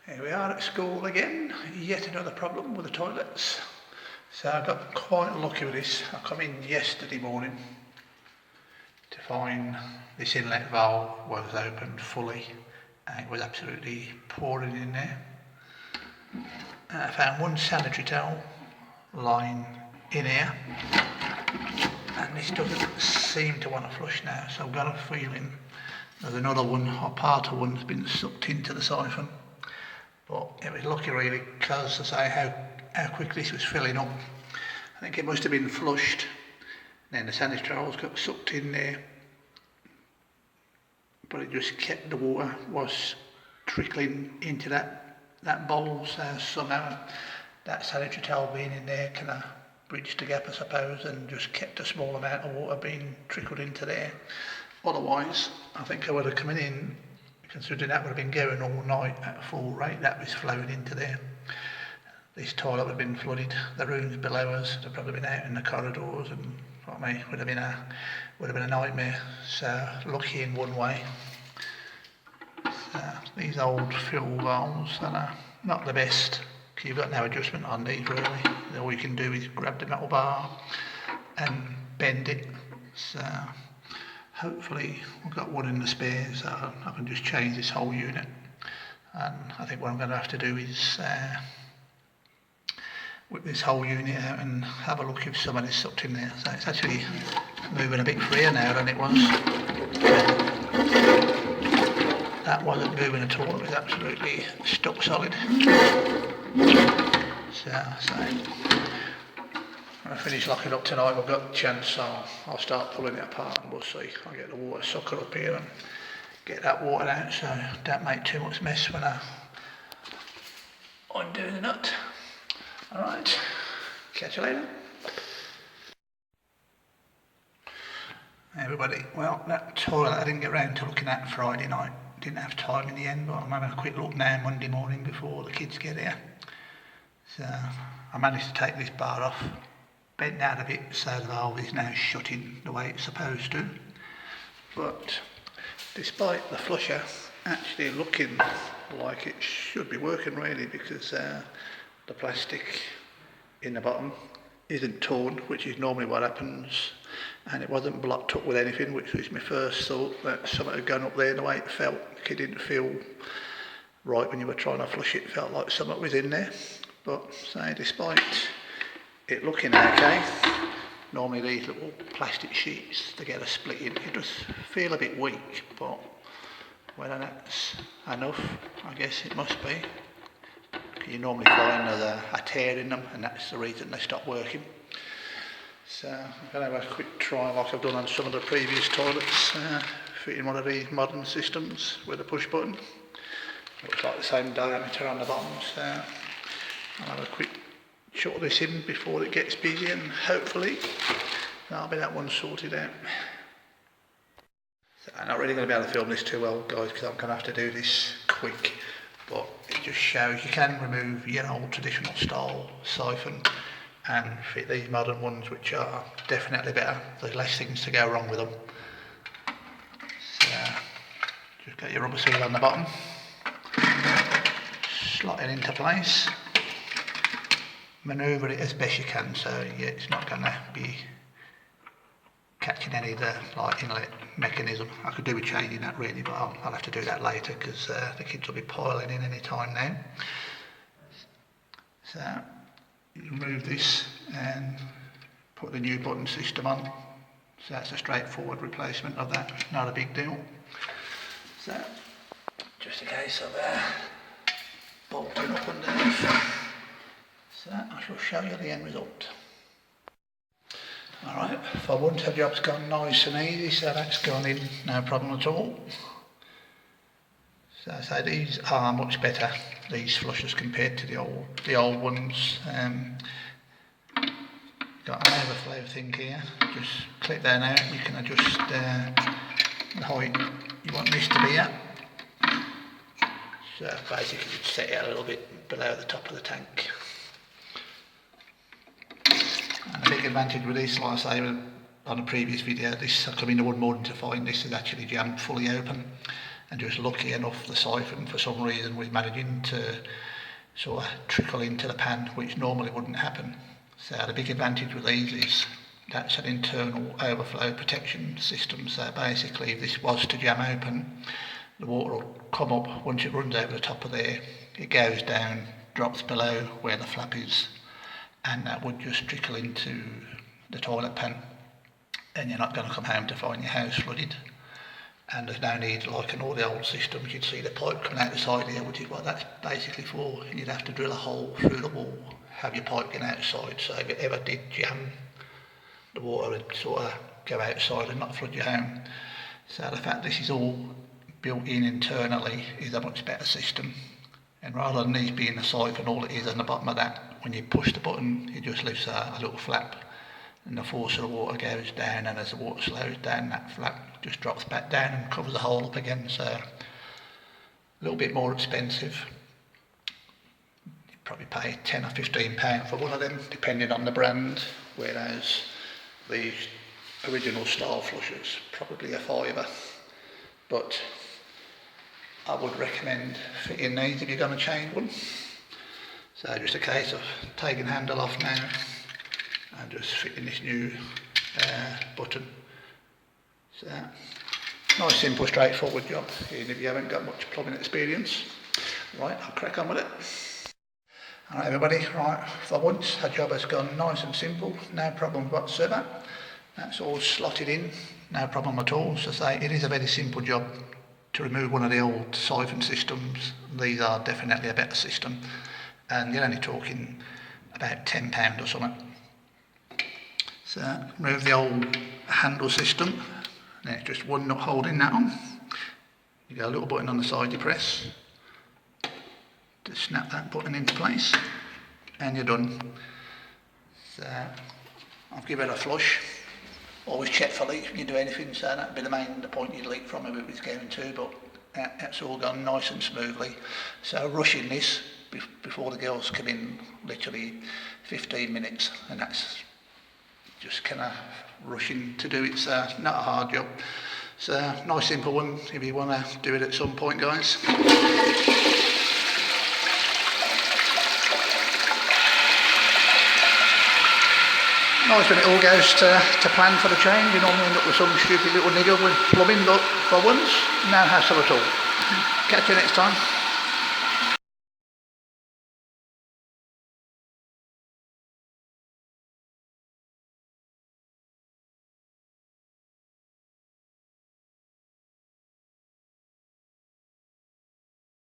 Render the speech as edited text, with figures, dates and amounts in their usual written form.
Here we are at school again, yet another problem with the toilets. So I got quite lucky with this. I come in yesterday morning to find this inlet valve was opened fully and it was absolutely pouring in there. I found one sanitary towel lying in here and this doesn't seem to want to flush now, so I've got a feeling there's another one, or part of one, has been sucked into the siphon. But it was lucky really, because I say how quickly this was filling up. I think it must have been flushed, then the sanitary towels got sucked in there, but it just kept, the water was trickling into that bowl, so somehow that sanitary towel being in there kind of bridged the gap, I suppose, and just kept a small amount of water being trickled into there. Otherwise, I think I would have come in, considering that would have been going all night at full rate, that was flowing into there. This toilet would have been flooded, the rooms below us, they'd probably been out in the corridors, and what I mean, would have been a nightmare. So lucky in one way. So these old fill valves are not the best, because you've got no adjustment on these really. All you can do is grab the metal bar and bend it. So hopefully we've got one in the spare, so I can just change this whole unit. And I think what I'm going to have to do is whip this whole unit out and have a look if somebody's sucked in there. So it's actually moving a bit freer now than it was. That wasn't moving at all, it was absolutely stuck solid. So when I finish locking up tonight, I've got a chance, I'll start pulling it apart and we'll see. I'll get the water sucker up here and get that water out, so don't make too much mess when I undo the nut. Alright, catch you later. Everybody, well, that toilet I didn't get round to looking at Friday night. Didn't have time in the end, but I'm having a quick look now Monday morning before the kids get here. So I managed to take this bar off, bent out of it, so the valve is now shutting the way it's supposed to. But despite the flusher actually looking like it should be working really, because the plastic in the bottom isn't torn, which is normally what happens, and it wasn't blocked up with anything, which was my first thought, that something had gone up there. The way it felt, it didn't feel right when you were trying to flush it. It felt like something was in there. But say, despite it looking okay, normally these little plastic sheets together split in, it does feel a bit weak, but whether that's enough, I guess it must be. You normally find there's a tear in them, and that's the reason they stop working. So I'm going to have a quick try like I've done on some of the previous toilets, fitting one of these modern systems with a push button. Looks like the same diameter on the bottom, so I'll have a quick shut this in before it gets busy, and hopefully that'll be that one sorted out. So I'm not really going to be able to film this too well, guys, because I'm going to have to do this quick, but it just shows you can remove your old traditional style siphon and fit these modern ones, which are definitely better. There's less things to go wrong with them. So just get your rubber seal on the bottom, slot it into place, manoeuvre it as best you can, so yeah, it's not going to be catching any of the inlet mechanism. I could do with changing that really, but I'll have to do that later, because the kids will be piling in any time now. So you remove this and put the new button system on. So that's a straightforward replacement of that, not a big deal. So just a case of bolting up underneath. So I shall show you the end result. Alright, for once the job's gone nice and easy, so that's gone in no problem at all. So these are much better, these flushers, compared to the old ones. Got an overflow thing here, just click that out, you can adjust the height you want this to be at. So basically you set it a little bit below the top of the tank. And the big advantage with this, like I say on the previous video, this I come in the one morning to find this is actually jammed fully open. and just lucky enough the siphon for some reason was managing to sort of trickle into the pan, which normally wouldn't happen. So the big advantage with these is that's an internal overflow protection system. So basically if this was to jam open, the water will come up. Once it runs over the top of there, it goes down, drops below where the flap is, and that would just trickle into the toilet pan, and you're not going to come home to find your house flooded. And there's no need, like in all the old systems, you'd see the pipe coming out the side here, which is what that's basically for. You'd have to drill a hole through the wall, have your pipe going outside, so if it ever did jam, the water would sort of go outside and not flood your home. So the fact this is all built in internally is a much better system. And rather than these being a siphon, all it is on the bottom of that, when you push the button, it just lifts a little flap, and the force of the water goes down, and as the water slows down, that flap just drops back down and covers the hole up again. So a little bit more expensive. You'd probably pay £10 or £15 for one of them, depending on the brand, whereas the original style flushers, probably a £5. But I would recommend fitting these if you're going to change one. So just a case of taking the handle off now and just fitting this new button. So nice, simple, straightforward job, even if you haven't got much plumbing experience. Right, I'll crack on with it. Alright everybody, right, for once our job has gone nice and simple, no problem whatsoever. That's all slotted in, no problem at all. So say it is a very simple job to remove one of the old siphon systems. These are definitely a better system, and you're only talking about £10 or something. So remove the old handle system, then it's just one nut holding that on. You got a little button on the side you press to snap that button into place, and you're done. So I'll give it a flush. Always check for leaks when you do anything, so that'd be the point you'd leak from if it was going to, but that's all gone nice and smoothly. So rushing this before the girls come in, literally 15 minutes, and that's just kind of rushing to do it, so not a hard job. So nice simple one if you want to do it at some point, guys. Nice when it all goes to plan for the change. You normally end up with some stupid little nigger with plumbing, but for once, no hassle at all. Catch you next time.